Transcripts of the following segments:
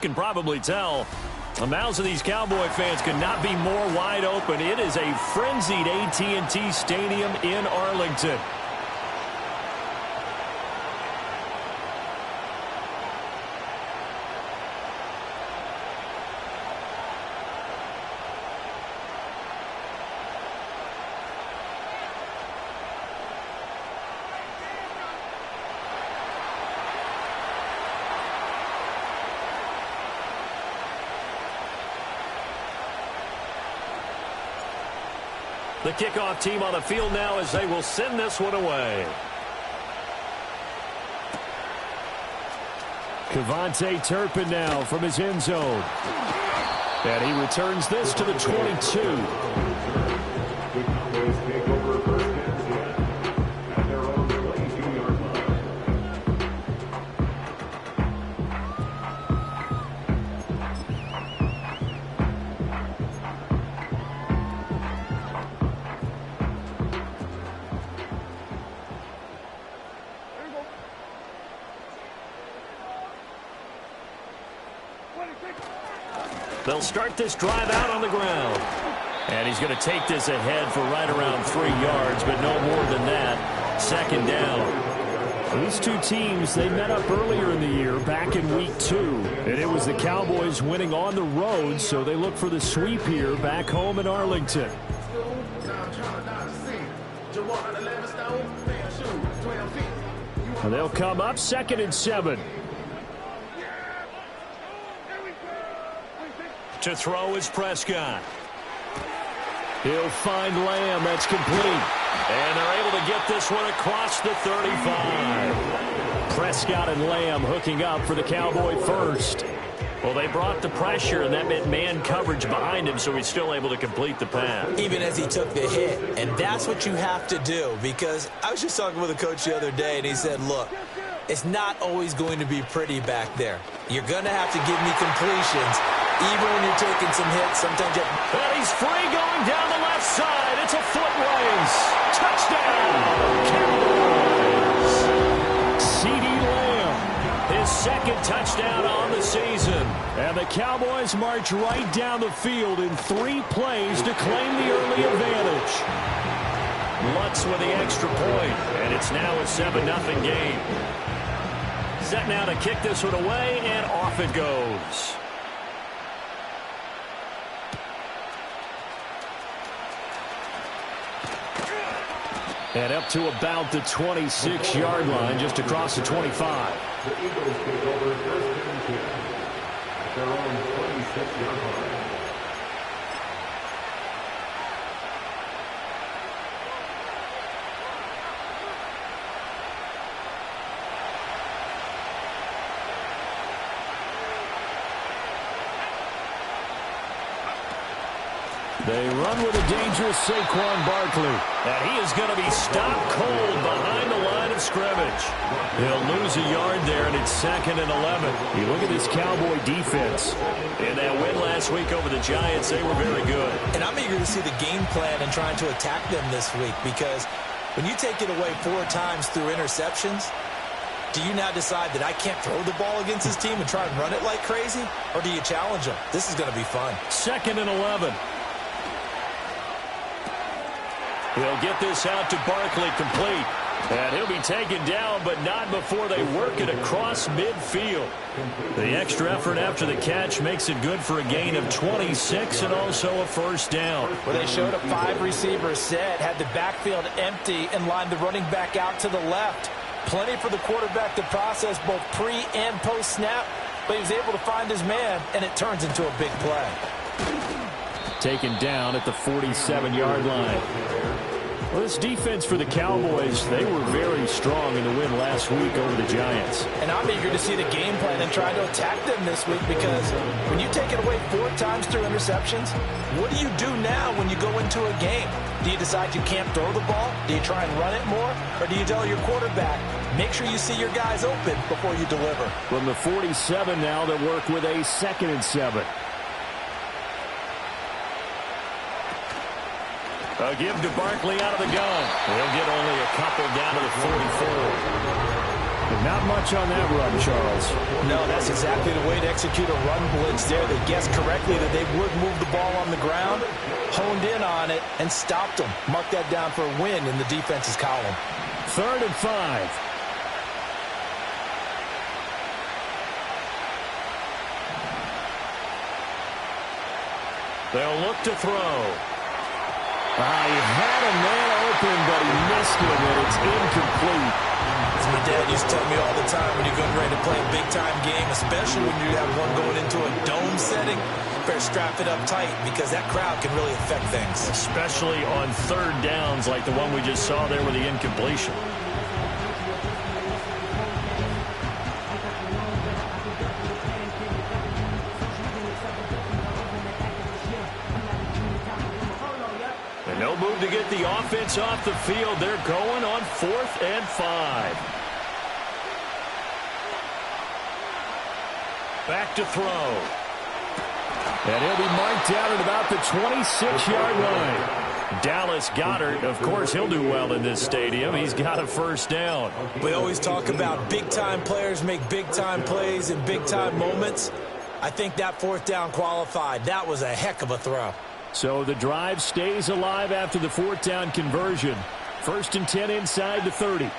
Can probably tell the mouths of these Cowboy fans could not be more wide open. It is a frenzied AT&T Stadium in Arlington. The kickoff team on the field now as they will send this one away. Kevontae Turpin now from his end zone. And he returns this to the 22. They'll start this drive out on the ground. And he's going to take this ahead for right around 3 yards, but no more than that. Second down. These two teams, they met up earlier in the year, back in week 2. And it was the Cowboys winning on the road, so they look for the sweep here back home in Arlington. And they'll come up 2nd and 7. To throw is Prescott. He'll find Lamb. That's complete. And they're able to get this one across the 35. Prescott and Lamb hooking up for the Cowboy first. Well, they brought the pressure, and that meant man coverage behind him, so he's still able to complete the pass. Even as he took the hit. And that's what you have to do, because I was just talking with a coach the other day, and he said, look, it's not always going to be pretty back there. You're going to have to give me completions. Even when you're taking some hits, sometimes you... And he's free going down the left side. It's a foot race. Touchdown, Cowboys. CeeDee Lamb, his 2nd touchdown on the season. And the Cowboys march right down the field in 3 plays to claim the early advantage. Lutz with the extra point, and it's now a 7-0 game. Set now to kick this one away, and off it goes. And up to about the 26-yard line, just across the 25. The Eagles take over first and 10 at their own 26-yard line. They run with a dangerous Saquon Barkley. And he is going to be stopped cold behind the line of scrimmage. He'll lose a yard there, and it's 2nd and 11. You look at this Cowboy defense. In that win last week over the Giants, they were very good. And I'm eager to see the game plan and trying to attack them this week, because when you take it away 4 times through interceptions, do you now decide that I can't throw the ball against this team and try and run it like crazy? Or do you challenge them? This is going to be fun. 2nd and 11. He'll get this out to Barkley complete. And he'll be taken down, but not before they work it across midfield. The extra effort after the catch makes it good for a gain of 26 and also a first down. Well, they showed a 5-receiver set, had the backfield empty, and lined the running back out to the left. Plenty for the quarterback to process both pre- and post-snap, but he was able to find his man, and it turns into a big play. Taken down at the 47-yard line. Well, this defense for the Cowboys, they were very strong in the win last week over the Giants. And I'm eager to see the game plan and try to attack them this week, because when you take it away 4 times through interceptions, what do you do now when you go into a game? Do you decide you can't throw the ball? Do you try and run it more? Or do you tell your quarterback, make sure you see your guys open before you deliver? From the 47 now, they work with a 2nd and 7. A give to Barkley out of the gun. He'll get only a couple down to the 44. Not much on that run, Charles. No, that's exactly the way to execute a run blitz there. They guessed correctly that they would move the ball on the ground, honed in on it, and stopped them. Mark that down for a win in the defense's column. 3rd and 5. They'll look to throw. He had a man open, but he missed it, and it's incomplete. As my dad used to tell me all the time, when you're getting ready to play a big-time game, especially when you have one going into a dome setting, better strap it up tight because that crowd can really affect things. Especially on 3rd downs like the one we just saw there with the incompletion. No move to get the offense off the field. They're going on 4th and 5. Back to throw. And he'll be marked down at about the 26-yard line. Dallas Goedert, of course, he'll do well in this stadium. He's got a 1st down. We always talk about big-time players make big-time plays in big-time moments. I think that 4th down qualified. That was a heck of a throw. So the drive stays alive after the 4th down conversion. 1st and 10 inside the 30.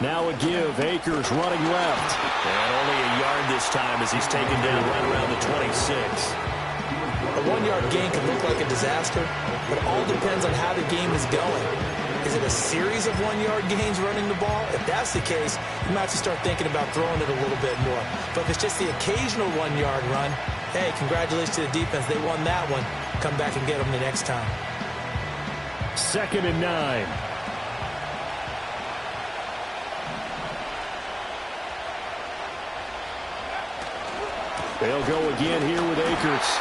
Now a give. Akers running left. And only a yard this time as he's taken down right around the 26. A 1-yard gain can look like a disaster, but it all depends on how the game is going. Is it a series of 1-yard gains running the ball? If that's the case, you might have to start thinking about throwing it a little bit more. But if it's just the occasional 1-yard run, hey, congratulations to the defense. They won that one. Come back and get them the next time. 2nd and 9. They'll go again here with Akers.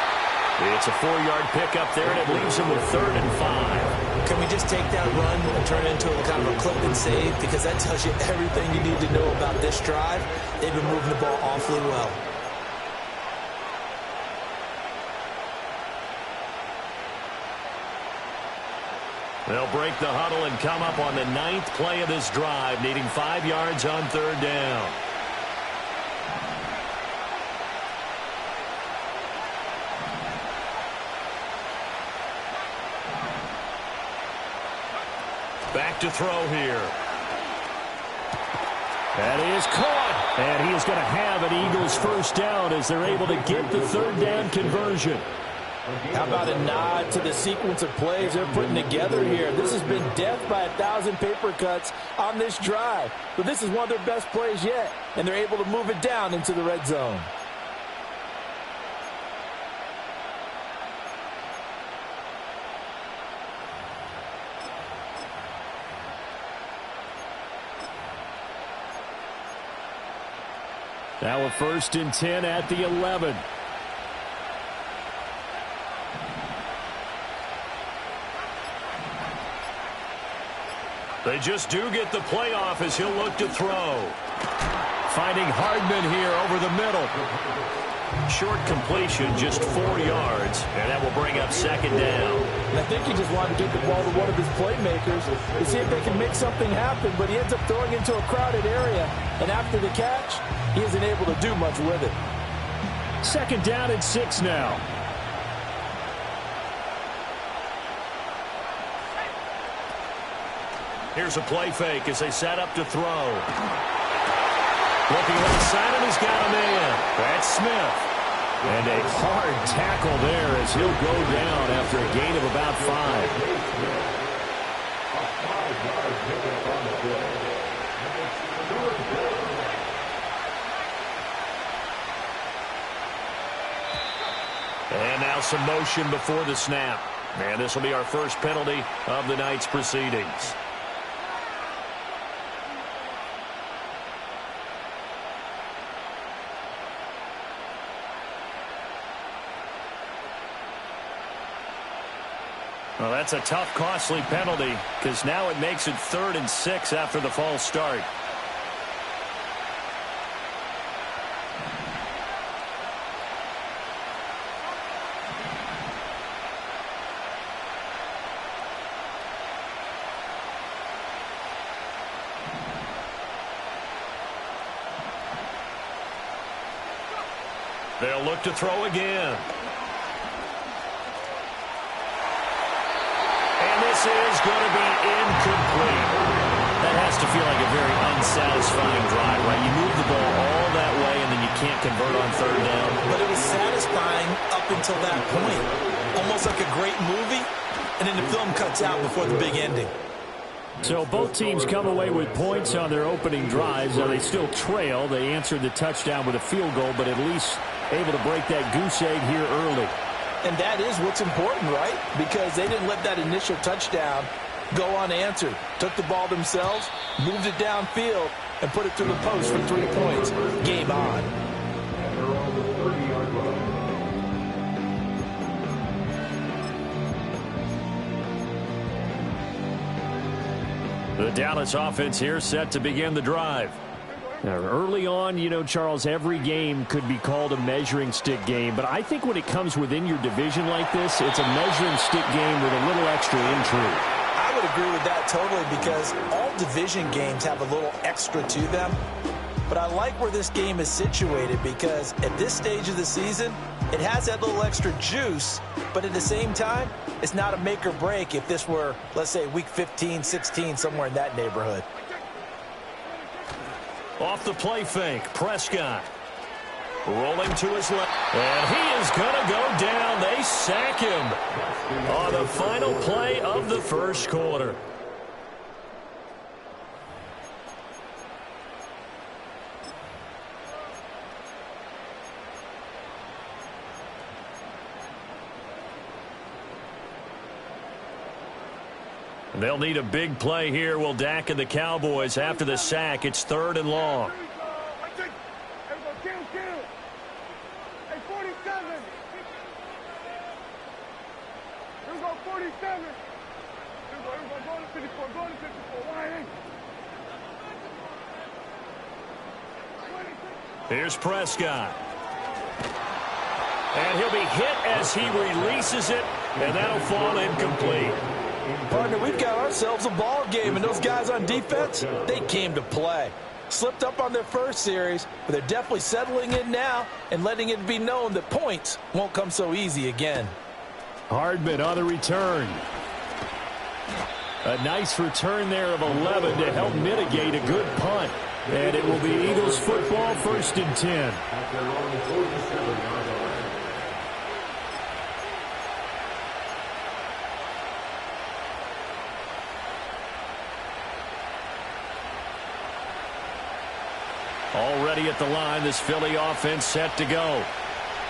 It's a 4-yard pickup there, and it leaves him with 3rd and 5. Can we just take that run and turn it into a kind of a clip and save? Because that tells you everything you need to know about this drive. They've been moving the ball awfully well. They'll break the huddle and come up on the 9th play of this drive, needing 5 yards on 3rd down. Back to throw here. That is caught. And he is going to have an Eagles 1st down as they're able to get the 3rd down conversion. How about a nod to the sequence of plays they're putting together here? This has been death by 1,000 paper cuts on this drive. But this is one of their best plays yet, and they're able to move it down into the red zone. Now a 1st and 10 at the 11. They just do get the playoff as he'll look to throw. Finding Hardman here over the middle. Short completion, just 4 yards, and that will bring up 2nd down. And I think he just wanted to get the ball to one of his playmakers to see if they can make something happen, but he ends up throwing into a crowded area, and after the catch, he isn't able to do much with it. 2nd down and 6 now. Here's a play fake as they set up to throw. Looking left side, and he's got a man. That's Smith. And a hard tackle there as he'll go down after a gain of about 5. And now some motion before the snap. And this will be our first penalty of the night's proceedings. Well, that's a tough, costly penalty because now it makes it 3rd and 6 after the false start. They'll look to throw again. And this is going to be incomplete. That has to feel like a very unsatisfying drive, right? You move the ball all that way, and then you can't convert on third down. But it was satisfying up until that point. Almost like a great movie, and then the film cuts out before the big ending. So both teams come away with points on their opening drives. Now they still trail. They answered the touchdown with a field goal, but at least able to break that goose egg here early. And that is what's important, right? Because they didn't let that initial touchdown go unanswered. Took the ball themselves, moved it downfield, and put it through the post for 3 points. Game on. The Dallas offense here set to begin the drive. Now, early on, you know, Charles, every game could be called a measuring stick game. But I think when it comes within your division like this, it's a measuring stick game with a little extra intrigue. I would agree with that totally because all division games have a little extra to them. But I like where this game is situated because at this stage of the season, it has that little extra juice. But at the same time, it's not a make or break if this were, let's say, week 15, 16, somewhere in that neighborhood. Off the play fake, Prescott. Rolling to his left. And he is going to go down. They sack him on the final play of the first quarter. They'll need a big play here. Will Dak and the Cowboys after the sack. It's 3rd and long. Here's Prescott. And he'll be hit as he releases it, and that'll fall incomplete. Partner, we've got ourselves a ball game, and those guys on defense, they came to play. Slipped up on their first series, but they're definitely settling in now and letting it be known that points won't come so easy again. Hardman on the return. A nice return there of 11 to help mitigate a good punt. And it will be Eagles football, 1st and 10. Already at the line, this Philly offense set to go.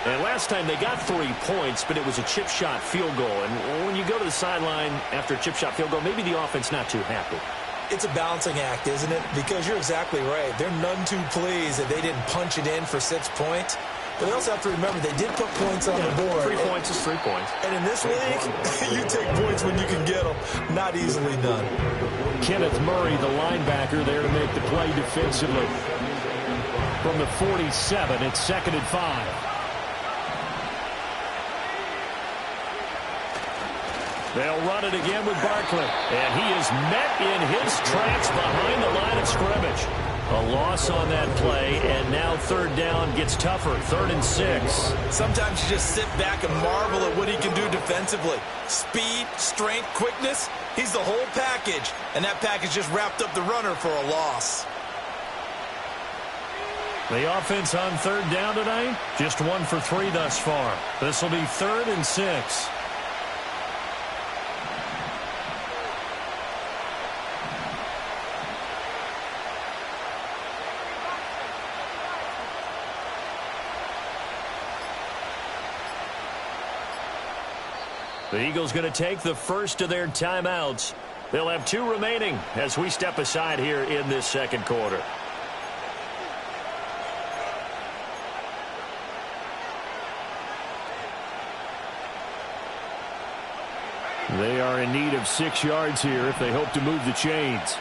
And last time they got 3 points, but it was a chip shot field goal. And when you go to the sideline after a chip shot field goal, maybe the offense not too happy. It's a balancing act, isn't it? Because you're exactly right. They're none too pleased that they didn't punch it in for 6 points. But they also have to remember they did put points on the board. 3 points is 3 points. And in this league, you take points when you can get them. Not easily done. Kenneth Murray, the linebacker, there to make the play defensively. From the 47, it's 2nd and 5. They'll run it again with Barkley. And he is met in his tracks behind the line of scrimmage. A loss on that play, and now 3rd down gets tougher. 3rd and 6. Sometimes you just sit back and marvel at what he can do defensively. Speed, strength, quickness. He's the whole package. And that package just wrapped up the runner for a loss. The offense on 3rd down tonight, just 1 for 3 thus far. This will be 3rd and 6. The Eagles going to take the first of their timeouts. They'll have 2 remaining as we step aside here in this 2nd quarter. They are in need of 6 yards here if they hope to move the chains.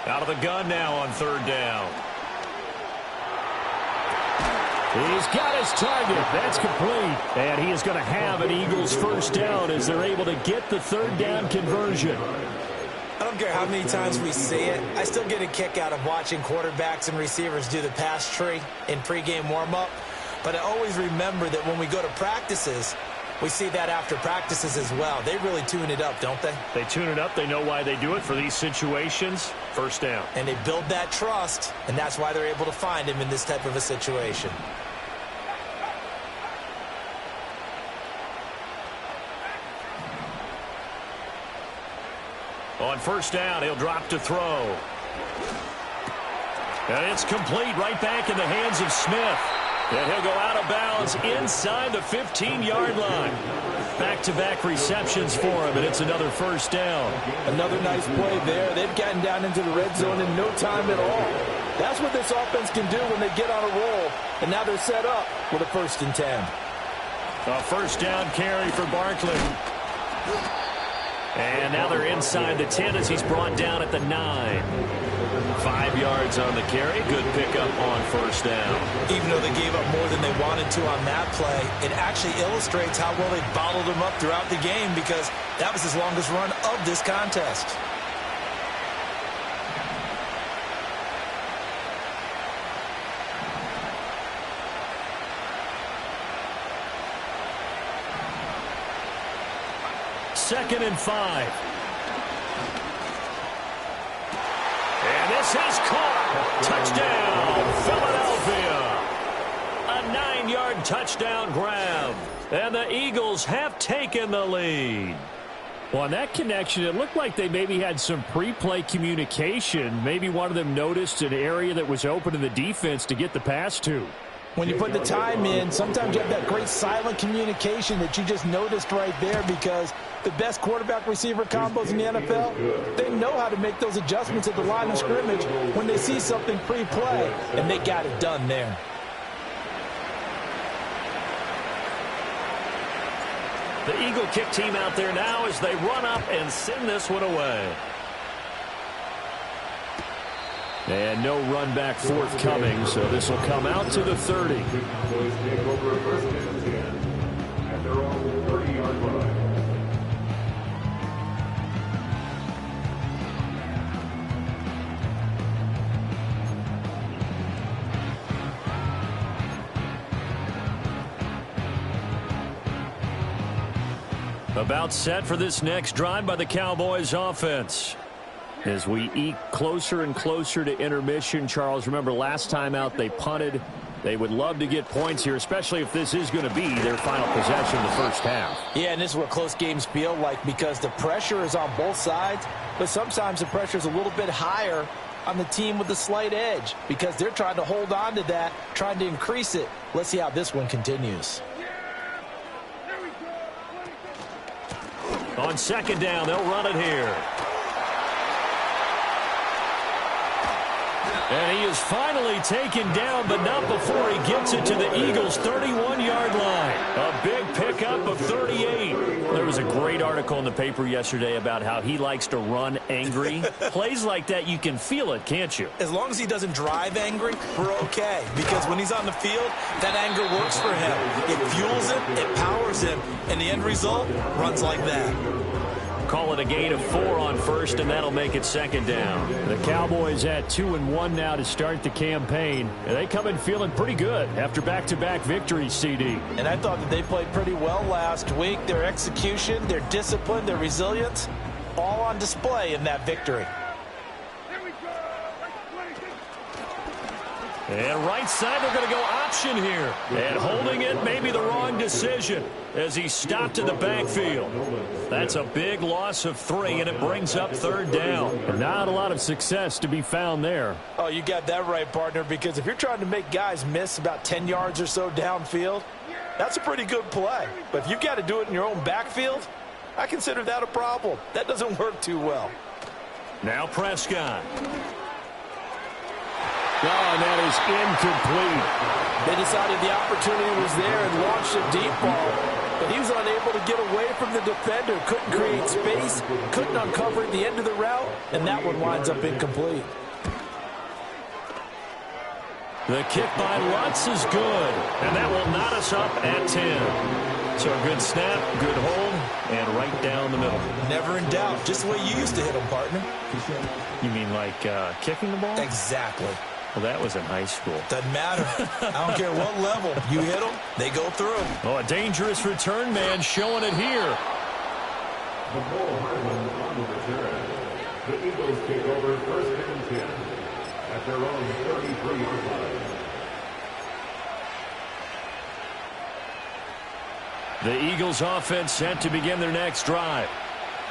Out of the gun now on 3rd down. He's got his target. That's complete. And he is going to have an Eagles first down as they're able to get the third down conversion. I don't care how many times we see it. I still get a kick out of watching quarterbacks and receivers do the pass tree in pregame warm-up. But I always remember that when we go to practices, we see that after practices as well. They really tune it up, don't they? They tune it up. They know why they do it for these situations. First down. And they build that trust, and that's why they're able to find him in this type of a situation. On first down, he'll drop to throw. And it's complete right back in the hands of Smith. And he'll go out of bounds inside the 15-yard line. Back-to-back receptions for him, and it's another first down. Another nice play there. They've gotten down into the red zone in no time at all. That's what this offense can do when they get on a roll. And now they're set up with a 1st and 10. A first down carry for Barkley. And now they're inside the 10 as he's brought down at the 9. 5 yards on the carry. Good pickup on first down. Even though they gave up more than they wanted to on that play, it actually illustrates how well they bottled him up throughout the game because that was his longest run of this contest. Second and 5. And this is caught. Touchdown, Philadelphia. A 9-yard touchdown grab. And the Eagles have taken the lead. Well, on that connection, it looked like they maybe had some pre-play communication. Maybe one of them noticed an area that was open in the defense to get the pass to. When you put the time in, sometimes you have that great silent communication that you just noticed right there because the best quarterback-receiver combos in the NFL, they know how to make those adjustments at the line of scrimmage when they see something pre-play, and they got it done there. The Eagle kick team out there now as they run up and send this one away. And no run back forthcoming, so this will come out to the 30. Take over a 1st and 10 at their own 30-yard line. About set for this next drive by the Cowboys offense. As we eke closer and closer to intermission, Charles, remember last time out they punted. They would love to get points here, especially if this is going to be their final possession of the first half. Yeah, and this is what close games feel like because the pressure is on both sides, but sometimes the pressure is a little bit higher on the team with the slight edge because they're trying to hold on to that, trying to increase it. Let's see how this one continues. On second down, they'll run it here. And he is finally taken down, but not before he gets it to the Eagles' 31-yard line. A big pickup of 38. There was a great article in the paper yesterday about how he likes to run angry. Plays like that, you can feel it, can't you? As long as he doesn't drive angry, we're okay. Because when he's on the field, that anger works for him. It fuels him, it powers him, and the end result runs like that. Call it a gain of 4 on first, and that'll make it second down. The Cowboys at 2-1 now to start the campaign. And they come in feeling pretty good after back-to-back victories, CD. And I thought that they played pretty well last week. Their execution, their discipline, their resilience, all on display in that victory. And right side, they're going to go option here. And holding it may be the wrong decision as he stopped in the backfield. That's a big loss of 3, and it brings up third down. Not a lot of success to be found there. Oh, you got that right, partner, because if you're trying to make guys miss about 10 yards or so downfield, that's a pretty good play. But if you've got to do it in your own backfield, I consider that a problem. That doesn't work too well. Now Prescott. Oh, and that is incomplete. They decided the opportunity was there and launched a deep ball, but he was unable to get away from the defender, couldn't create space, couldn't uncover at the end of the route, and that one winds up incomplete. The kick by Lutz is good, and that will knot us up at 10. So a good snap, good hold, and right down the middle. Never in doubt. Just the way you used to hit them, partner. You mean like kicking the ball? Exactly. Well, that was in high school. Doesn't matter. I don't care what level. You hit them, they go through. Oh, a dangerous return man showing it here. The ball on the return. The Eagles take over first and 10 at their own 33-yard line. The Eagles offense set to begin their next drive.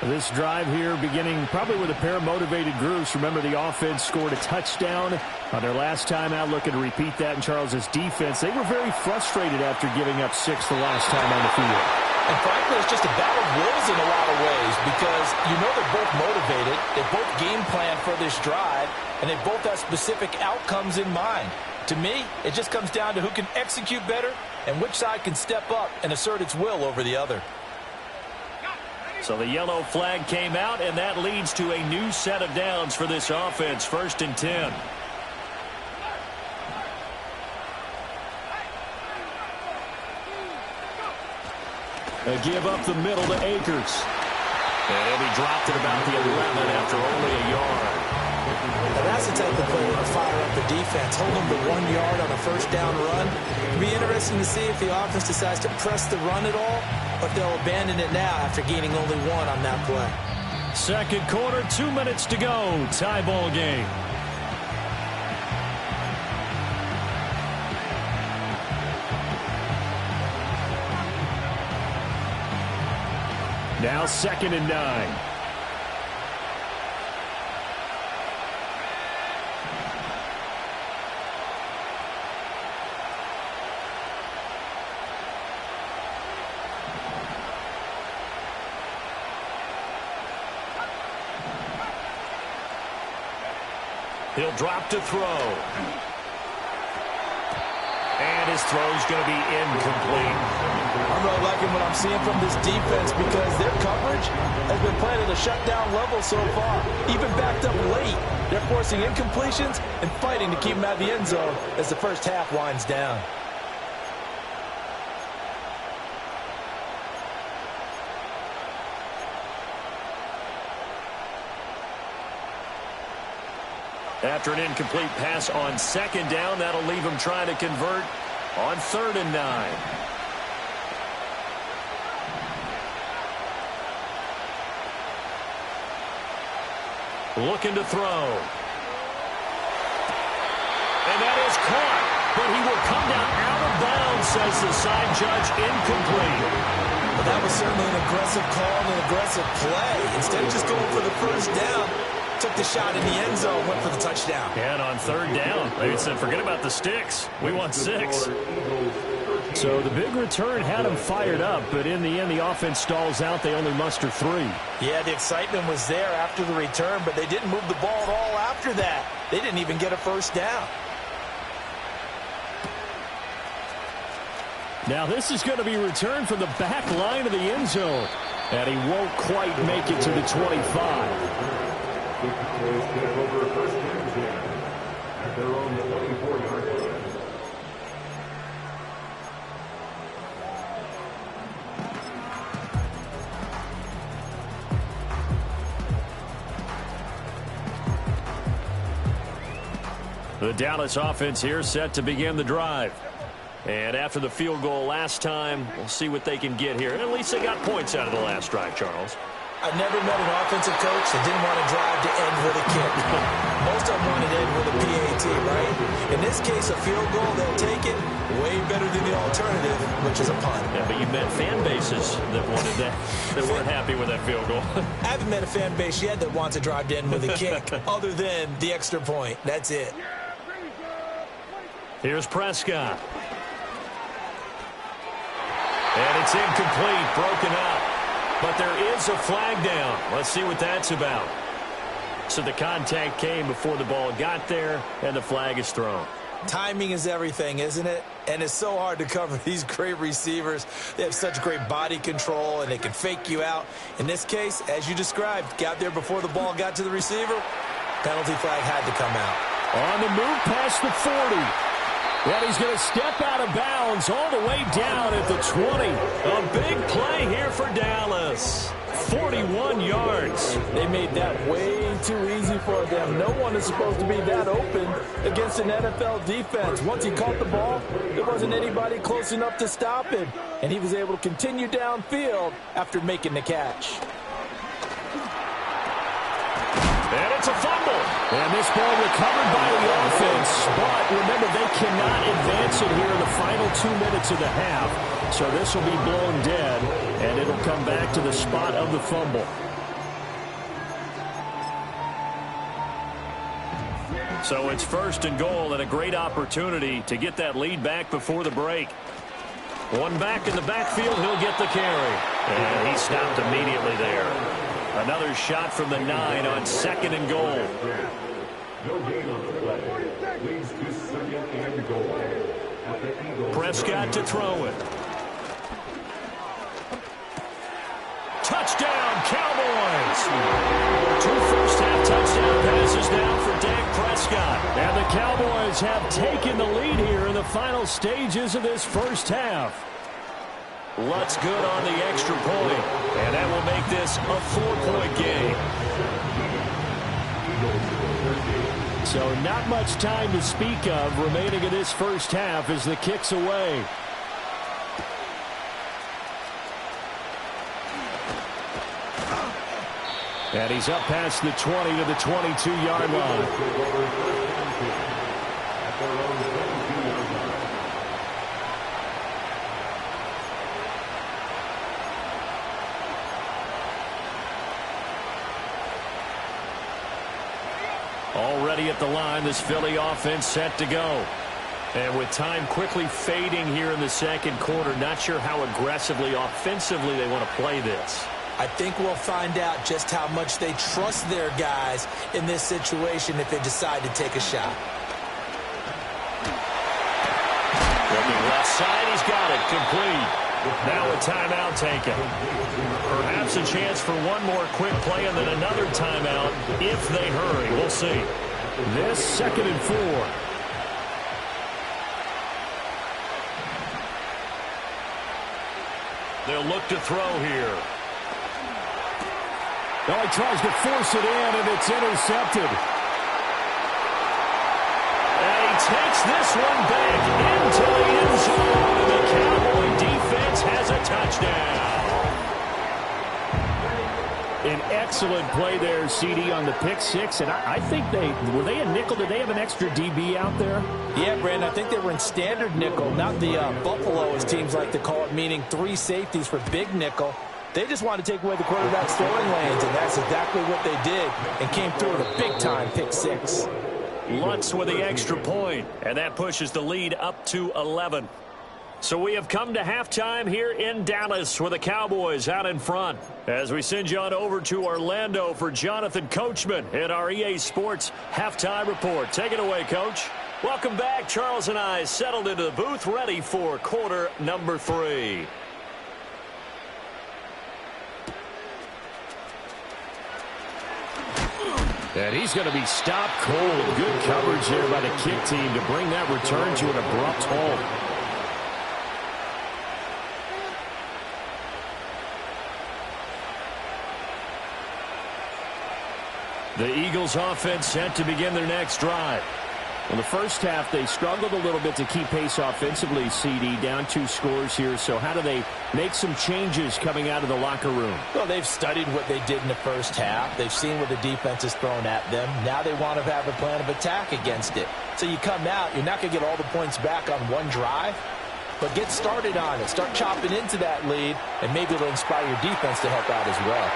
This drive here beginning probably with a pair of motivated groups. Remember, the offense scored a touchdown on their last time out. Looking to repeat that in Charles's defense. They were very frustrated after giving up 6 the last time on the field. And frankly, it's just a battle of wills in a lot of ways because you know they're both motivated. They both game plan for this drive, and they both have specific outcomes in mind. To me, it just comes down to who can execute better and which side can step up and assert its will over the other. So the yellow flag came out, and that leads to a new set of downs for this offense. First and 10. A give up the middle to Akers. And he'll be dropped at about the 11 after only a yard. Now that's the type of play that'll fire up the defense. Hold them to 1 yard on a first down run. It'll be interesting to see if the offense decides to press the run at all, or if they'll abandon it now after gaining only 1 on that play. Second quarter, 2 minutes to go. Tie ball game. Now 2nd and 9. He'll drop to throw. And his throw's going to be incomplete. I'm really liking what I'm seeing from this defense because their coverage has been playing at a shutdown level so far. Even backed up late, they're forcing incompletions and fighting to keep them out of the end zone as the first half winds down. After an incomplete pass on 2nd down, that'll leave him trying to convert on 3rd and 9. Looking to throw. And that is caught, but he will come down out of bounds, says the side judge, incomplete. But that was certainly an aggressive call and an aggressive play. Instead of just going for the first down, took the shot in the end zone, went for the touchdown. And on 3rd down, they said, forget about the sticks. We want 6. So the big return had them fired up, but in the end, the offense stalls out. They only muster 3. Yeah, the excitement was there after the return, but they didn't move the ball at all after that. They didn't even get a first down. Now this is going to be returned from the back line of the end zone. And he won't quite make it to the 25. The Cowboys take over first and 10 at their own 24-yard line. The Dallas offense here set to begin the drive. And after the field goal last time, we'll see what they can get here. And at least they got points out of the last drive, Charles. I've never met an offensive coach that didn't want to drive to end with a kick. Most of them wanted to end with a PAT, right? In this case, a field goal, they'll take it way better than the alternative, which is a punt. Yeah, but you met fan bases that wanted that, that weren't happy with that field goal. I haven't met a fan base yet that wants to drive to end with a kick, other than the extra point. That's it. Here's Prescott. And it's incomplete, broken up. But there is a flag down. Let's see what that's about. So the contact came before the ball got there, and the flag is thrown. Timing is everything, isn't it? And it's so hard to cover these great receivers. They have such great body control, and they can fake you out. In this case, as you described, got there before the ball got to the receiver. Penalty flag had to come out. On the move past the 40. And he's going to step out of bounds all the way down at the 20. A big play here for Dallas. 41 yards. They made that way too easy for them. No one is supposed to be that open against an NFL defense. Once he caught the ball, there wasn't anybody close enough to stop him. And he was able to continue downfield after making the catch. And it's a fumble. And this ball recovered by the offense. But remember, they cannot advance it here in the final 2 minutes of the half. So this will be blown dead, and it'll come back to the spot of the fumble. So it's 1st and goal, and a great opportunity to get that lead back before the break. One back in the backfield, he'll get the carry. And he stopped immediately there. Another shot from the 9 on 2nd and goal. No gain on the play. Leads to 2nd and goal. Prescott to throw it. Touchdown, Cowboys! 2 first-half touchdown passes now for Dak Prescott. And the Cowboys have taken the lead here in the final stages of this first half. Lutz good on the extra point, and that will make this a 4-point game. So not much time to speak of remaining in this first half as the kick's away. And he's up past the 20 to the 22-yard line. Already at the line, this Philly offense set to go. And with time quickly fading here in the second quarter, not sure how aggressively, offensively they want to play this. I think we'll find out just how much they trust their guys in this situation if they decide to take a shot. Looking left side, he's got it, complete. Now a timeout taken. Perhaps a chance for one more quick play and then another timeout if they hurry. We'll see. This 2nd and 4. They'll look to throw here. Now he tries to force it in, and it's intercepted. And he takes this one back into the end zone, and the Cowboy defense has a touchdown. An excellent play there, CD, on the pick six. And I think were they a nickel? Did they have an extra DB out there? Yeah, Brandon, I think they were in standard nickel, not the Buffalo, as teams like to call it, meaning 3 safeties for big nickel. They just wanted to take away the quarterback's throwing lanes, and that's exactly what they did, and came through with a big-time pick six. Lutz with the extra point, and that pushes the lead up to 11. So we have come to halftime here in Dallas with the Cowboys out in front. As we send you on over to Orlando for Jonathan Coachman in our EA Sports Halftime Report. Take it away, Coach. Welcome back. Charles and I settled into the booth, ready for quarter number 3. And he's going to be stopped cold. Good coverage there by the kick team to bring that return to an abrupt halt. The Eagles offense set to begin their next drive. In the first half, they struggled a little bit to keep pace offensively, CD, down 2 scores here. So how do they make some changes coming out of the locker room? Well, they've studied what they did in the first half. They've seen what the defense has thrown at them. Now they want to have a plan of attack against it. So you come out, you're not going to get all the points back on one drive, but get started on it. Start chopping into that lead, and maybe it'll inspire your defense to help out as well.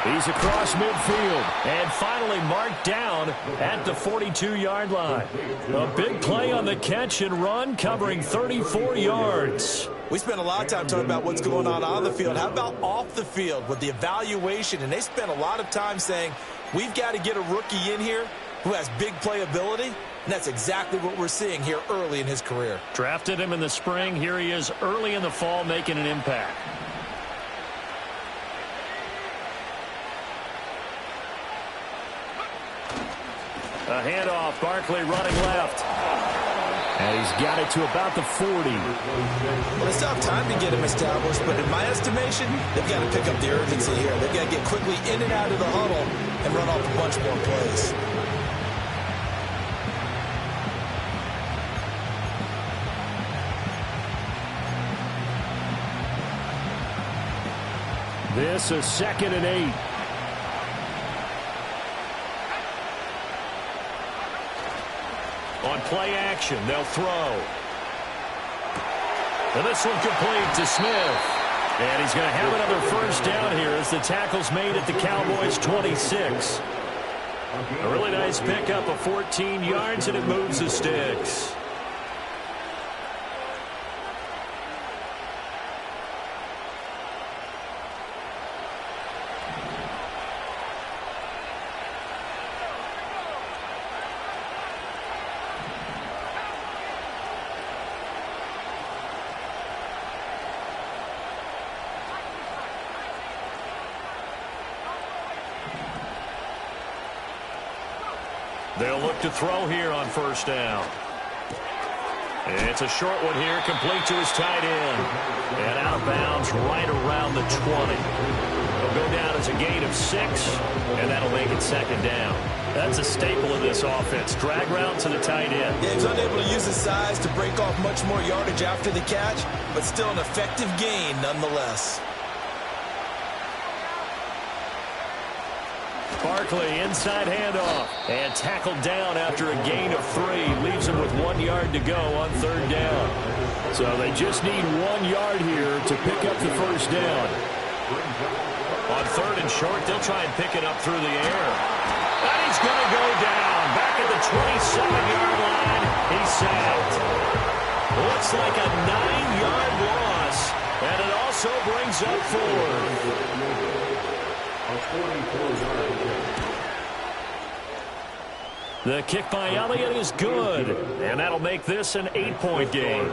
He's across midfield and finally marked down at the 42-yard line. A big play on the catch and run, covering 34 yards. We spent a lot of time talking about what's going on the field. How about off the field with the evaluation? And they spent a lot of time saying, we've got to get a rookie in here who has big playability. And that's exactly what we're seeing here early in his career. Drafted him in the spring. Here he is early in the fall making an impact. A handoff, Barkley running left. And he's got it to about the 40. Well, they still have time to get him established, but in my estimation, they've got to pick up the urgency here. They've got to get quickly in and out of the huddle and run off a bunch more plays. This is 2nd and 8. On play action, they'll throw. And this one complete to Smith. And he's going to have another first down here as the tackle's made at the Cowboys' 26. A really nice pickup of 14 yards, and it moves the sticks. They'll look to throw here on first down. It's a short one here, complete to his tight end. And out of bounds right around the 20. It'll go down as a gain of 6, and that'll make it 2nd down. That's a staple of this offense. Drag route to the tight end. Yeah, he's unable to use his size to break off much more yardage after the catch, but still an effective gain nonetheless. Barkley, inside handoff, and tackled down after a gain of 3. Leaves him with 1 yard to go on 3rd down. So they just need 1 yard here to pick up the first down. On 3rd and short, they'll try and pick it up through the air. And he's going to go down. Back at the 27-yard line, he's sacked. Looks like a 9-yard loss, and it also brings up 4th. The kick by Elliott is good, and that'll make this an 8-point game.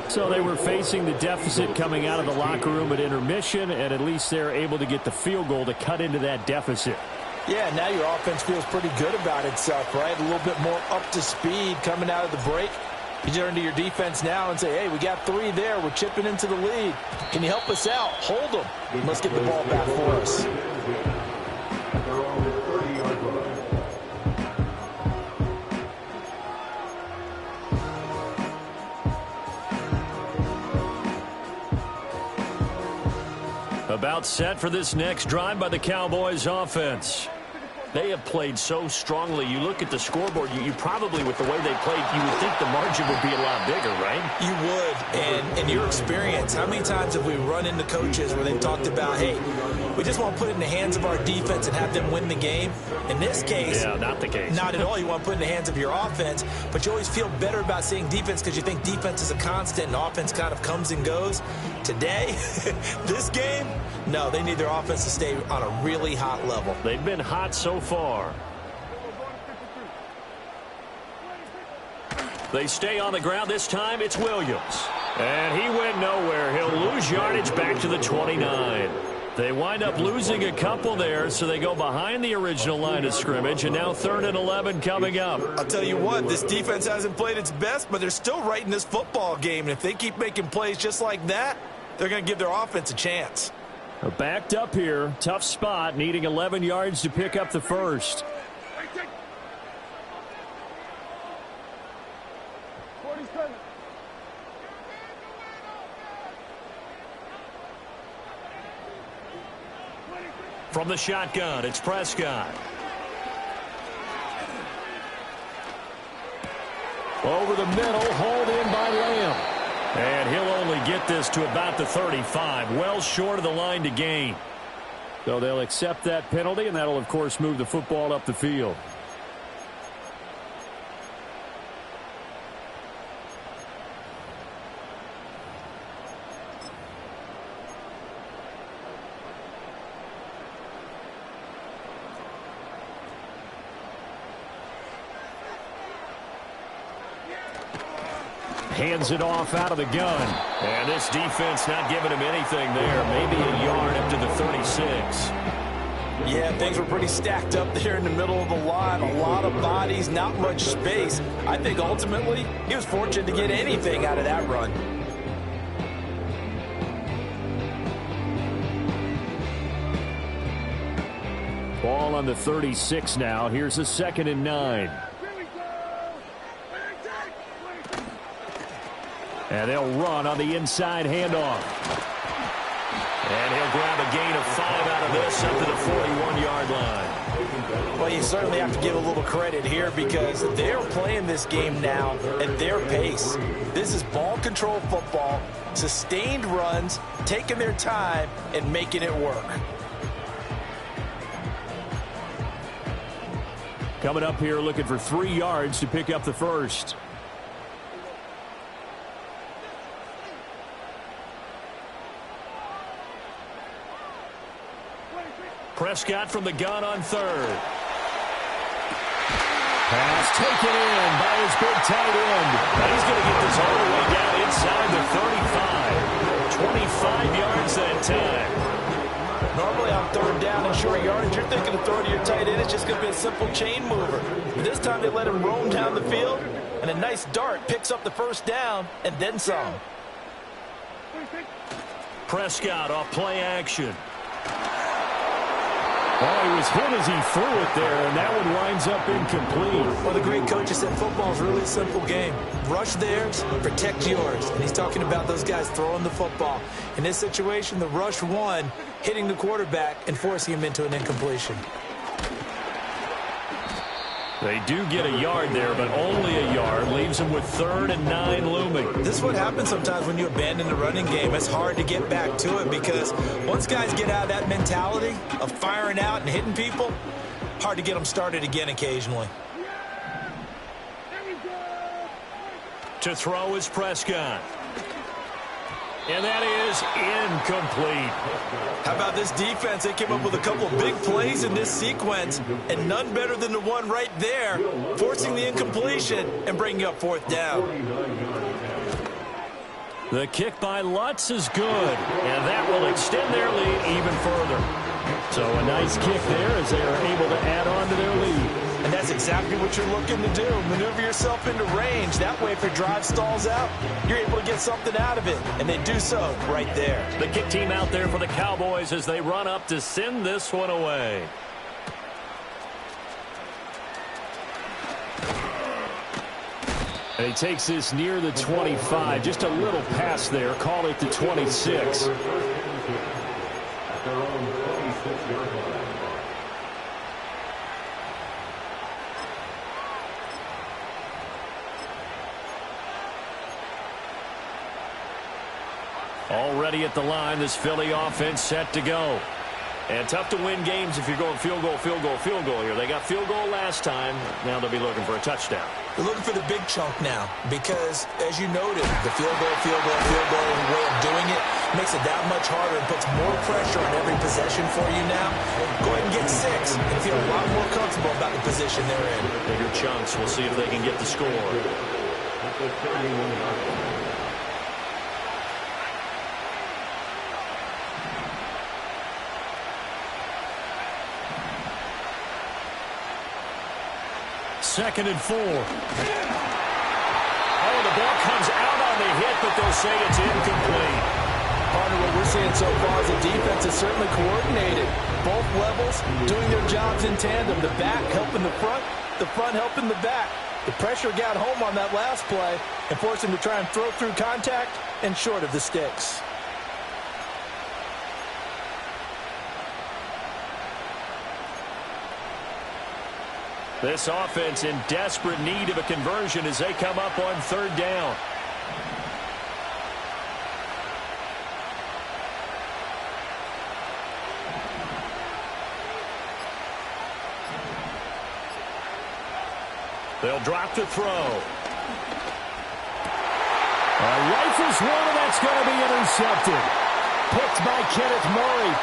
So they were facing the deficit coming out of the locker room at intermission, and at least they're able to get the field goal to cut into that deficit. Yeah, now your offense feels pretty good about itself, right? A little bit more up to speed coming out of the break. You turn to your defense now and say, hey, we got 3 there. We're chipping into the lead. Can you help us out? Hold them. And let's get the ball back for us. About set for this next drive by the Cowboys offense. They have played so strongly. You look at the scoreboard, you probably, with the way they played, you would think the margin would be a lot bigger, right? You would. And in your experience, how many times have we run into coaches where they've talked about, hey, we just want to put it in the hands of our defense and have them win the game? In this case, yeah, not the case. Not at all. You want to put it in the hands of your offense, but you always feel better about seeing defense because you think defense is a constant and offense kind of comes and goes. Today, this game, no, they need their offense to stay on a really hot level. They've been hot so far. They stay on the ground. This time it's Williams. And he went nowhere. He'll lose yardage back to the 29. They wind up losing a couple there, so they go behind the original line of scrimmage, and now 3rd and 11 coming up. I'll tell you what, this defense hasn't played its best, but they're still right in this football game. And if they keep making plays just like that, they're going to give their offense a chance. Backed up here, tough spot, needing 11 yards to pick up the first. From the shotgun, it's Prescott. Over the middle, hauled in by Lamb. And he'll only get this to about the 35, well short of the line to gain. So they'll accept that penalty, and that'll, of course, move the football up the field. Hands it off out of the gun. And this defense not giving him anything there. Maybe a yard up to the 36. Yeah, things were pretty stacked up there in the middle of the line. A lot of bodies, not much space. I think ultimately he was fortunate to get anything out of that run. Ball on the 36 now. Here's a 2nd and 9. And they'll run on the inside handoff. And he'll grab a gain of 5 out of this up to the 41-yard line. Well, you certainly have to give a little credit here because they're playing this game now at their pace. This is ball control football, sustained runs, taking their time, and making it work. Coming up here looking for 3 yards to pick up the first. Prescott from the gun on 3rd. Pass taken in by his big tight end. And he's going to get this all the way down inside the 35. 25 yards that time. Normally on 3rd down and short yardage, you're thinking of throwing to your tight end. It's just going to be a simple chain mover. But this time they let him roam down the field, and a nice dart picks up the first down and then some. Prescott off play action. Oh, he was hit as he threw it there, and that one winds up incomplete. Well, the great coach has said football is really a simple game. Rush theirs, protect yours. And he's talking about those guys throwing the football. In this situation, the rush won, hitting the quarterback and forcing him into an incompletion. They do get a yard there, but only a yard. Leaves them with 3rd and 9 looming. This is what happens sometimes when you abandon the running game. It's hard to get back to it because once guys get out of that mentality of firing out and hitting people, hard to get them started again occasionally. To throw is Prescott. And that is incomplete. How about this defense? They came up with a couple of big plays in this sequence, and none better than the one right there, forcing the incompletion and bringing up 4th down. The kick by Lutz is good, and that will extend their lead even further. So a nice kick there as they are able to add on to their lead. And that's exactly what you're looking to do. Maneuver yourself into range. That way, if your drive stalls out, you're able to get something out of it. And they do so right there. The kick team out there for the Cowboys as they run up to send this one away. And he takes this near the 25. Just a little pass there. Call it the 26. Already at the line, this Philly offense set to go. And tough to win games if you're going field goal, field goal, field goal here. They got field goal last time. Now they'll be looking for a touchdown. They're looking for the big chunk now because, as you noted, the field goal way of doing it makes it that much harder and puts more pressure on every possession for you now. Go ahead and get 6 and feel a lot more comfortable about the position they're in. Bigger chunks. We'll see if they can get the score. Second and 4. Oh, the ball comes out on the hit, but they'll say it's incomplete. Partner, what we're seeing so far is the defense is certainly coordinated. Both levels doing their jobs in tandem. The back helping the front helping the back. The pressure got home on that last play and forced him to try and throw through contact and short of the sticks. This offense in desperate need of a conversion as they come up on 3rd down. They'll drop to throw. Rifles one, and that's going to be intercepted. Picked by Kenneth Murray.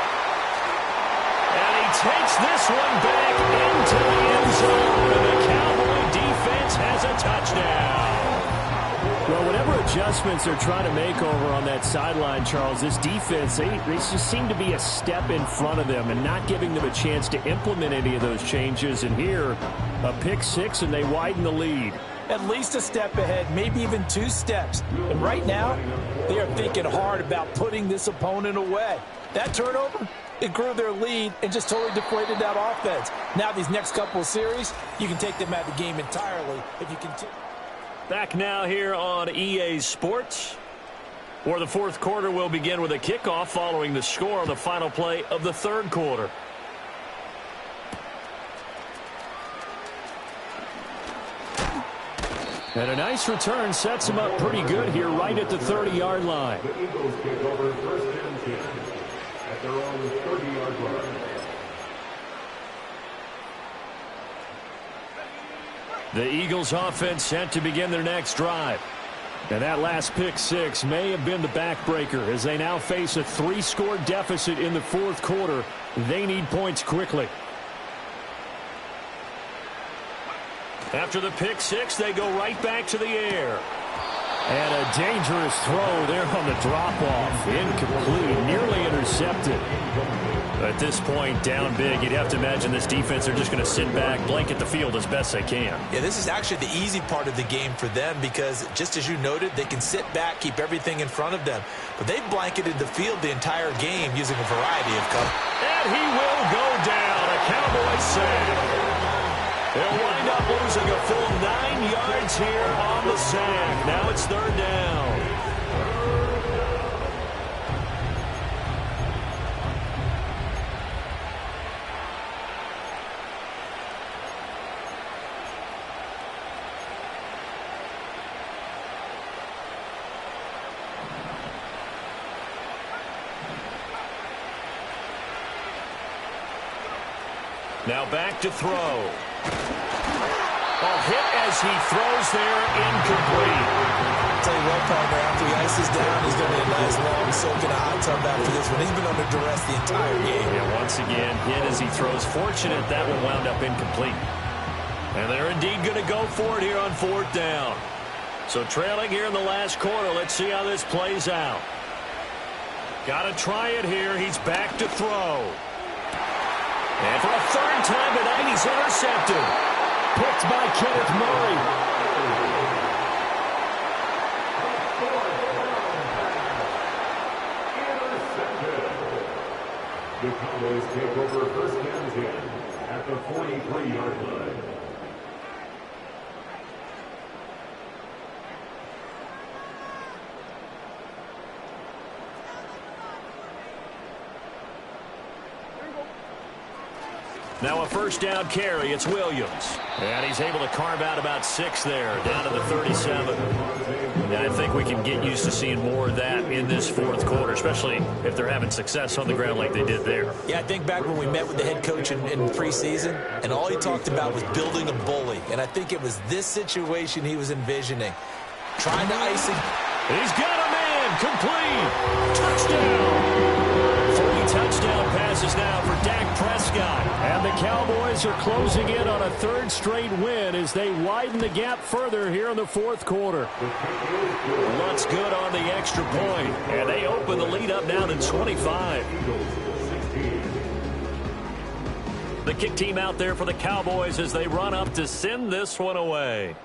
And he takes this one back into the end zone. And the Cowboy defense has a touchdown. Well, whatever adjustments they're trying to make over on that sideline, Charles, this defense, they just seem to be a step in front of them and not giving them a chance to implement any of those changes. And here, a pick six, and they widen the lead. At least a step ahead, maybe even 2 steps. And right now, they are thinking hard about putting this opponent away. That turnover, it grew their lead and just totally deflated that offense. Now these next couple of series, you can take them out of the game entirely if you continue. Back now here on EA Sports, where the fourth quarter will begin with a kickoff following the score on the final play of the third quarter. And a nice return sets him up pretty good here right at the 30-yard line. The Eagles kick over first and 10 at their own 30-yard line. The Eagles offense set to begin their next drive. And that last pick six may have been the backbreaker as they now face a 3-score deficit in the fourth quarter. They need points quickly. After the pick six, they go right back to the air. And a dangerous throw there on the drop-off. Incomplete, nearly intercepted. At this point, down big, you'd have to imagine this defense are just going to sit back, blanket the field as best they can. Yeah, this is actually the easy part of the game for them because, just as you noted, they can sit back, keep everything in front of them. But they've blanketed the field the entire game using a variety of covers. And he will go down. A Cowboy sack. They'll wind up losing a full 9 yards here on the sack. Now it's third down. Now back to throw. A hit as he throws there, incomplete. I'll tell you what, partner, after he ices down, he's going to be a nice long soak in a hot tub after this one. He's been under duress the entire game. Yeah, once again, hit as he throws. Fortunate that one wound up incomplete. And they're indeed going to go for it here on fourth down. So trailing here in the last quarter, let's see how this plays out. Got to try it here. He's back to throw. And for a third time tonight, he's intercepted. Picked by Kenneth Murray. The Cowboys take over first and 10 at the 43-yard line. Now a first down carry. It's Williams. And he's able to carve out about 6 there, down to the 37. And I think we can get used to seeing more of that in this fourth quarter, especially if they're having success on the ground like they did there. Yeah, I think back when we met with the head coach in preseason, and all he talked about was building a bully. And I think it was this situation he was envisioning. Trying to ice it. He's got a man. Complete. Touchdown. 3 touchdown passes now for Dak Prescott. And the Cowboys are closing in on a third straight win as they widen the gap further here in the fourth quarter. What's good on the extra point. And they open the lead up now to 25. The kick team out there for the Cowboys as they run up to send this one away.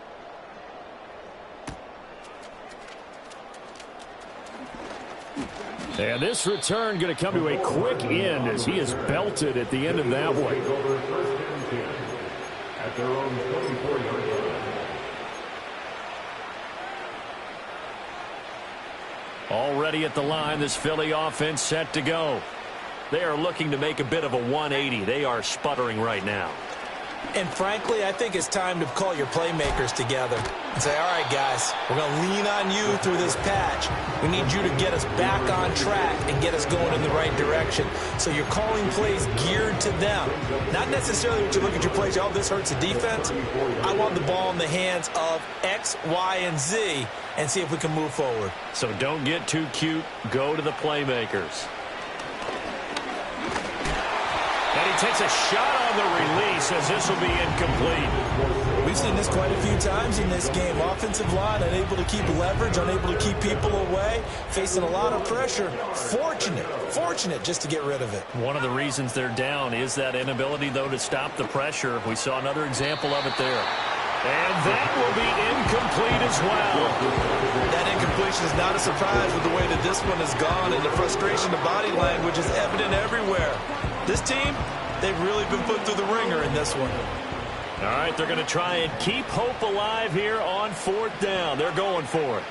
And this return going to come to a quick end as he is belted at the end of that one. At their own 24-yard line. Already at the line, this Philly offense set to go. They are looking to make a bit of a 180. They are sputtering right now. And frankly, I think it's time to call your playmakers together and say, all right, guys, we're going to lean on you through this patch. We need you to get us back on track and get us going in the right direction. So you're calling plays geared to them. Not necessarily that you look at your plays, oh, this hurts the defense. I want the ball in the hands of X, Y, and Z and see if we can move forward. So don't get too cute. Go to the playmakers. And he takes a shot on the release as this will be incomplete. We've seen this quite a few times in this game. Offensive line unable to keep leverage, unable to keep people away, facing a lot of pressure. Fortunate just to get rid of it. One of the reasons they're down is that inability, though, to stop the pressure. We saw another example of it there. And that will be incomplete as well. That incompletion is not a surprise with the way that this one has gone, and the frustration, the body language is evident everywhere. This team, they've really been put through the ringer in this one. All right, they're going to try and keep hope alive here on 4th down. They're going for it.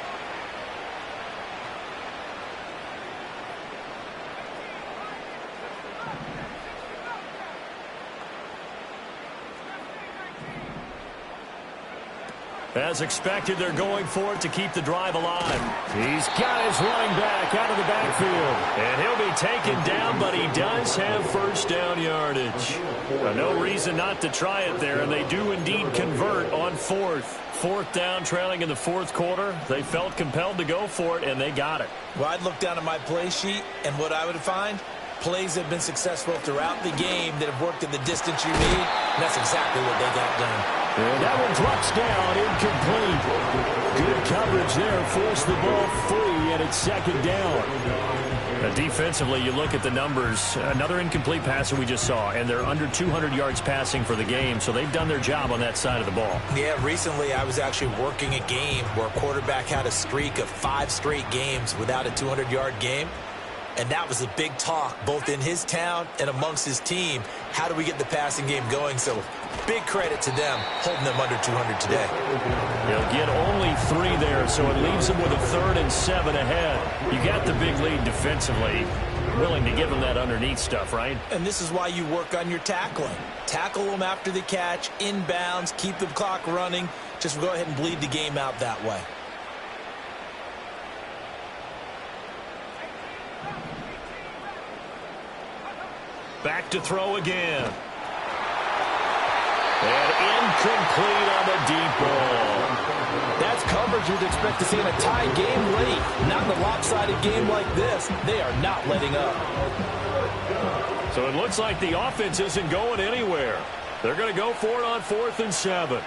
As expected, they're going for it to keep the drive alive. He's got his running back out of the backfield. And he'll be taken down, but he does have first down yardage. No reason not to try it there, and they do indeed convert on 4th. 4th down, trailing in the 4th quarter. They felt compelled to go for it, and they got it. Well, I'd look down at my play sheet, and what I would find, plays have been successful throughout the game that have worked in the distance you need, and that's exactly what they got done. And that one drops down, incomplete. Good coverage there, forced the ball free, and it's 2nd down. Defensively, you look at the numbers. Another incomplete passer we just saw, and they're under 200 yards passing for the game, so they've done their job on that side of the ball. Yeah, recently I was actually working a game where a quarterback had a streak of 5 straight games without a 200-yard game. And that was a big talk, both in his town and amongst his team. How do we get the passing game going? So big credit to them, holding them under 200 today. He'll get only 3 there, so it leaves them with a 3rd and 7 ahead. You got the big lead defensively. Willing to give them that underneath stuff, right? And this is why you work on your tackling. Tackle them after the catch, inbounds, keep the clock running. Just go ahead and bleed the game out that way. Back to throw again. And incomplete on the deep ball. That's coverage you'd expect to see in a tie game late. Not in a lopsided game like this. They are not letting up. So it looks like the offense isn't going anywhere. They're going to go for it on 4th and 7.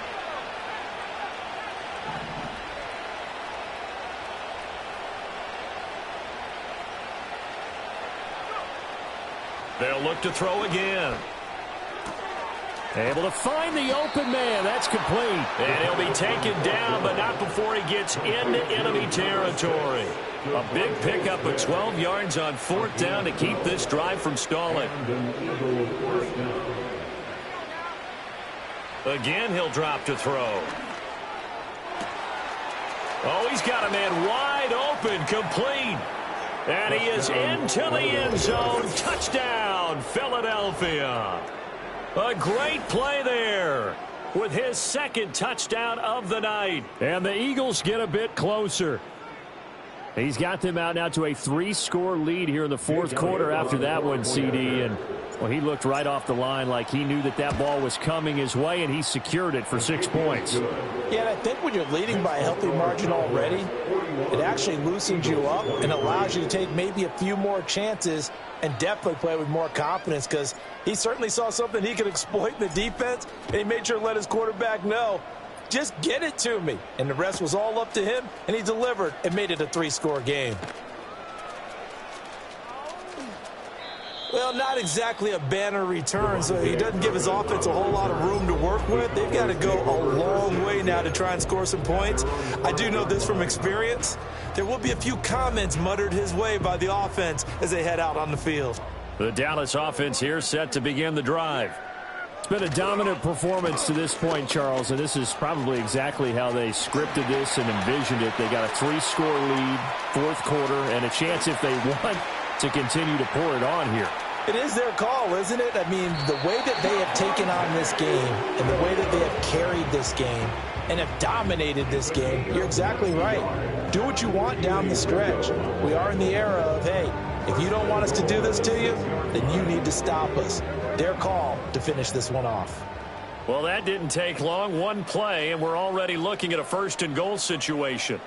They'll look to throw again. Able to find the open man. That's complete. And he'll be taken down, but not before he gets into enemy territory. A big pickup of 12 yards on 4th down to keep this drive from stalling. Again, he'll drop to throw. Oh, he's got a man wide open, complete. And he is into the end zone. Touchdown, Philadelphia. A great play there with his 2nd touchdown of the night. And the Eagles get a bit closer. He's got them out now to a 3-score lead here in the 4th quarter after that one, CD. And, well, he looked right off the line like he knew that that ball was coming his way, and he secured it for 6 points. Yeah, and I think when you're leading by a healthy margin already, it actually loosens you up and allows you to take maybe a few more chances and definitely play with more confidence, because he certainly saw something he could exploit in the defense, and he made sure to let his quarterback know, just get it to me. And the rest was all up to him, and he delivered and made it a 3-score game. Well, not exactly a banner return, so he doesn't give his offense a whole lot of room to work with. They've got to go a long way now to try and score some points. I do know this from experience. There will be a few comments muttered his way by the offense as they head out on the field. The Dallas offense here set to begin the drive. It's been a dominant performance to this point, Charles, and this is probably exactly how they scripted this and envisioned it. They got a 3-score lead, 4th quarter, and a chance if they want to continue to pour it on here. It is their call, isn't it? I mean, the way that they have taken on this game and the way that they have carried this game and have dominated this game, you're exactly right. Do what you want down the stretch. We are in the era of, hey, if you don't want us to do this to you, then you need to stop us. Their call to finish this one off. Well, that didn't take long. One play, and we're already looking at a 1st and goal situation.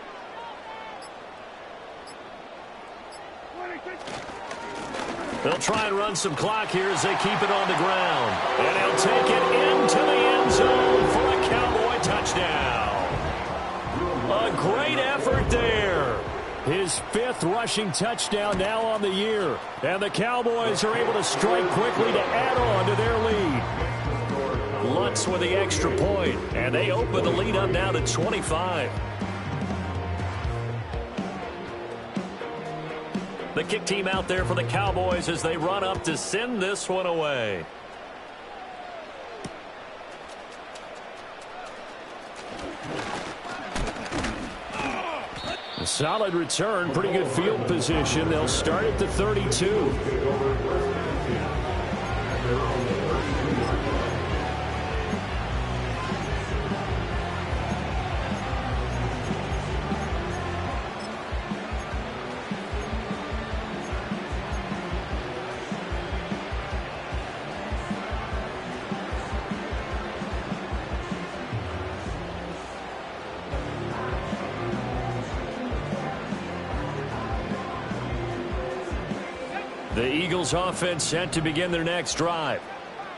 They'll try and run some clock here as they keep it on the ground. And he'll take it into the end zone for a Cowboy touchdown. A great effort there. His 5th rushing touchdown now on the year. And the Cowboys are able to strike quickly to add on to their lead. Lutz with the extra point, and they open the lead up now to 25. The kick team out there for the Cowboys as they run up to send this one away. A solid return, pretty good field position. They'll start at the 32. The Eagles offense set to begin their next drive.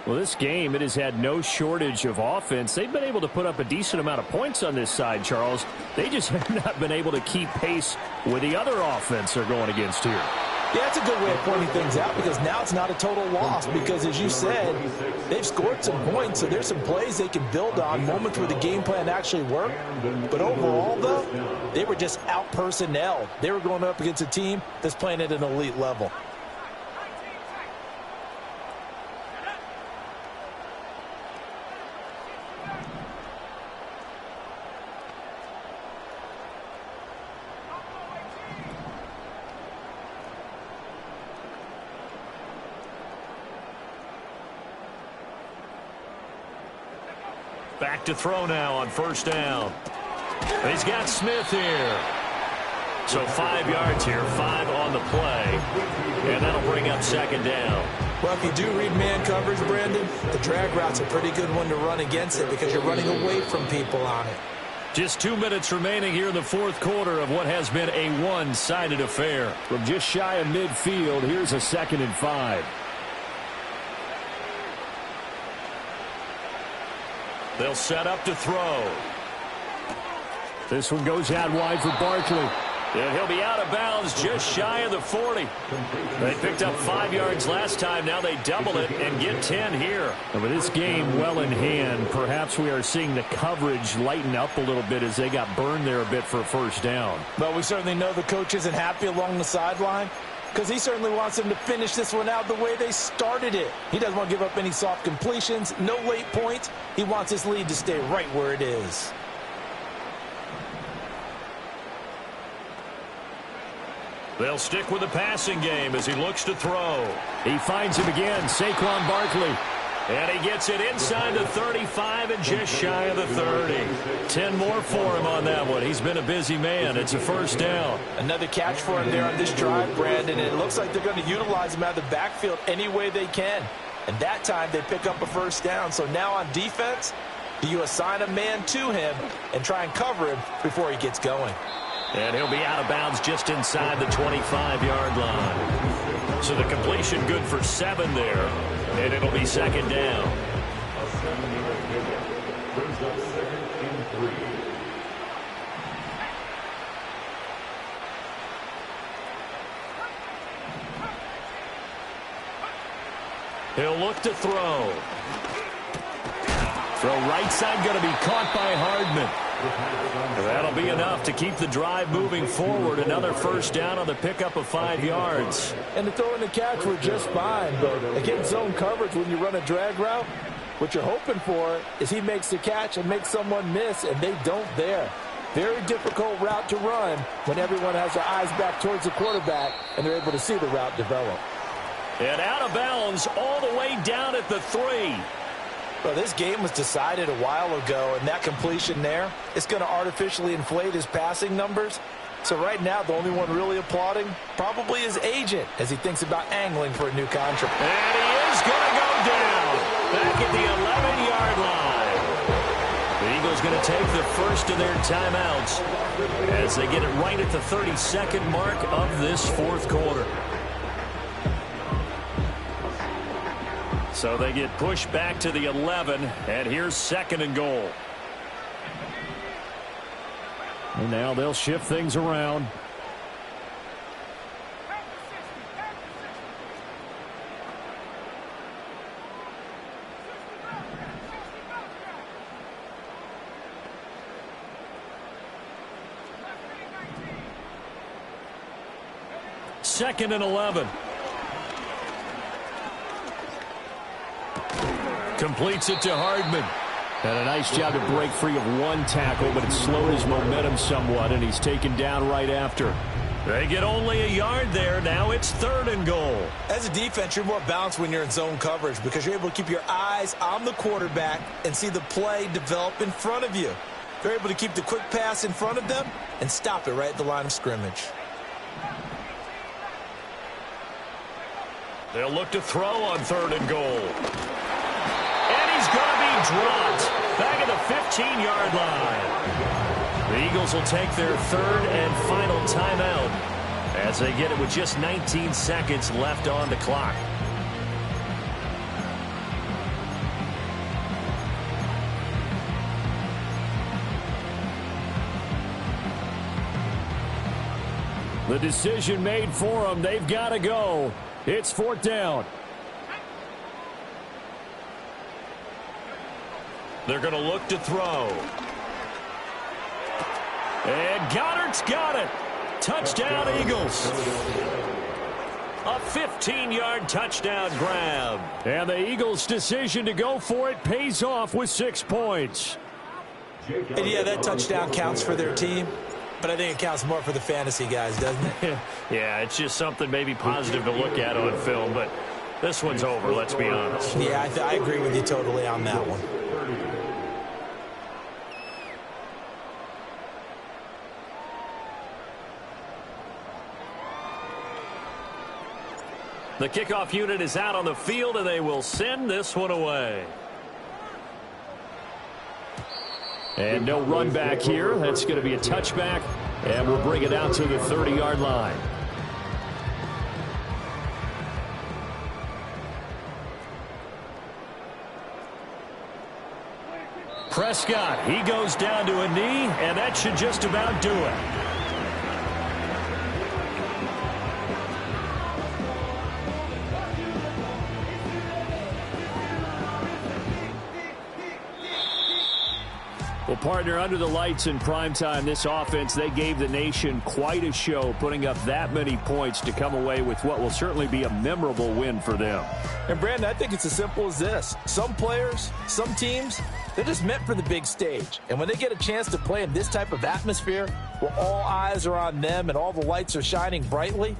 Well, this game, it has had no shortage of offense. They've been able to put up a decent amount of points on this side, Charles. They just have not been able to keep pace with the other offense they're going against here. Yeah, that's a good way of pointing things out because now it's not a total loss because, as you said, they've scored some points, so there's some plays they can build on, moments where the game plan actually worked. But overall, though, they were just out-personnelled. They were going up against a team that's playing at an elite level. Back to throw now on first down. He's got Smith here. So 5 yards here, 5 on the play. And that'll bring up second down. Well, if you do read man coverage, Brandon, the drag route's a pretty good one to run against it because you're running away from people on it. Just 2 minutes remaining here in the fourth quarter of what has been a one-sided affair. From just shy of midfield, here's a 2nd and 5. They'll set up to throw. This one goes out wide for Barkley. And he'll be out of bounds just shy of the 40. They picked up 5 yards last time. Now they double it and get 10 here. And with this game well in hand, perhaps we are seeing the coverage lighten up a little bit as they got burned there a bit for a first down. Well, we certainly know the coach isn't happy along the sideline because he certainly wants them to finish this one out the way they started it. He doesn't want to give up any soft completions, no late points. He wants his lead to stay right where it is. They'll stick with the passing game as he looks to throw. He finds him again, Saquon Barkley. And he gets it inside the 35 and just shy of the 30. 10 more for him on that one. He's been a busy man. It's a first down. Another catch for him there on this drive, Brandon. And it looks like they're going to utilize him out of the backfield any way they can. And that time they pick up a first down. So now on defense, do you assign a man to him and try and cover him before he gets going? And he'll be out of bounds just inside the 25-yard line. So the completion good for 7 there. And it'll be second down. A 7-yard pickup brings up 2nd and 3. He'll look to throw. Throw right side going to be caught by Hardman. That'll be enough to keep the drive moving forward. Another first down on the pickup of 5 yards. And the throw and the catch were just fine. But against zone coverage, when you run a drag route, what you're hoping for is he makes the catch and makes someone miss, and they don't there. Very difficult route to run when everyone has their eyes back towards the quarterback and they're able to see the route develop. And out of bounds all the way down at the 3. Well, this game was decided a while ago, and that completion there is going to artificially inflate his passing numbers. So right now, the only one really applauding probably his agent as he thinks about angling for a new contract. And he is going to go down back at the 11-yard line. The Eagles going to take the first of their timeouts as they get it right at the 32nd mark of this fourth quarter. So they get pushed back to the 11, and here's 2nd and goal. And now they'll shift things around. Second and 11. Completes it to Hardman. And a nice job to break free of one tackle, but it slowed his momentum somewhat, and he's taken down right after. They get only a yard there. Now it's 3rd and goal. As a defense, you're more balanced when you're in zone coverage because you're able to keep your eyes on the quarterback and see the play develop in front of you. You're able to keep the quick pass in front of them and stop it right at the line of scrimmage. They'll look to throw on 3rd and goal. And he's going to be dropped back at the 15-yard line. The Eagles will take their 3rd and final timeout as they get it with just 19 seconds left on the clock. The decision made for them. They've got to go. It's 4th down. They're going to look to throw. And Goddard's got it. Touchdown, Eagles. A 15-yard touchdown grab. And the Eagles' decision to go for it pays off with 6 points. And yeah, that touchdown counts for their team. But I think it counts more for the fantasy guys, doesn't it? Yeah, it's just something maybe positive to look at on film, but this one's over, let's be honest. Yeah, I agree with you totally on that one. The kickoff unit is out on the field, and they will send this one away. And no run back here. That's going to be a touchback, and we'll bring it out to the 30-yard line. Prescott, he goes down to a knee, and that should just about do it. Well, partner, under the lights in primetime, this offense, they gave the nation quite a show, putting up that many points to come away with what will certainly be a memorable win for them. And, Brandon, I think it's as simple as this. Some players, some teams, they're just meant for the big stage. And when they get a chance to play in this type of atmosphere where all eyes are on them and all the lights are shining brightly,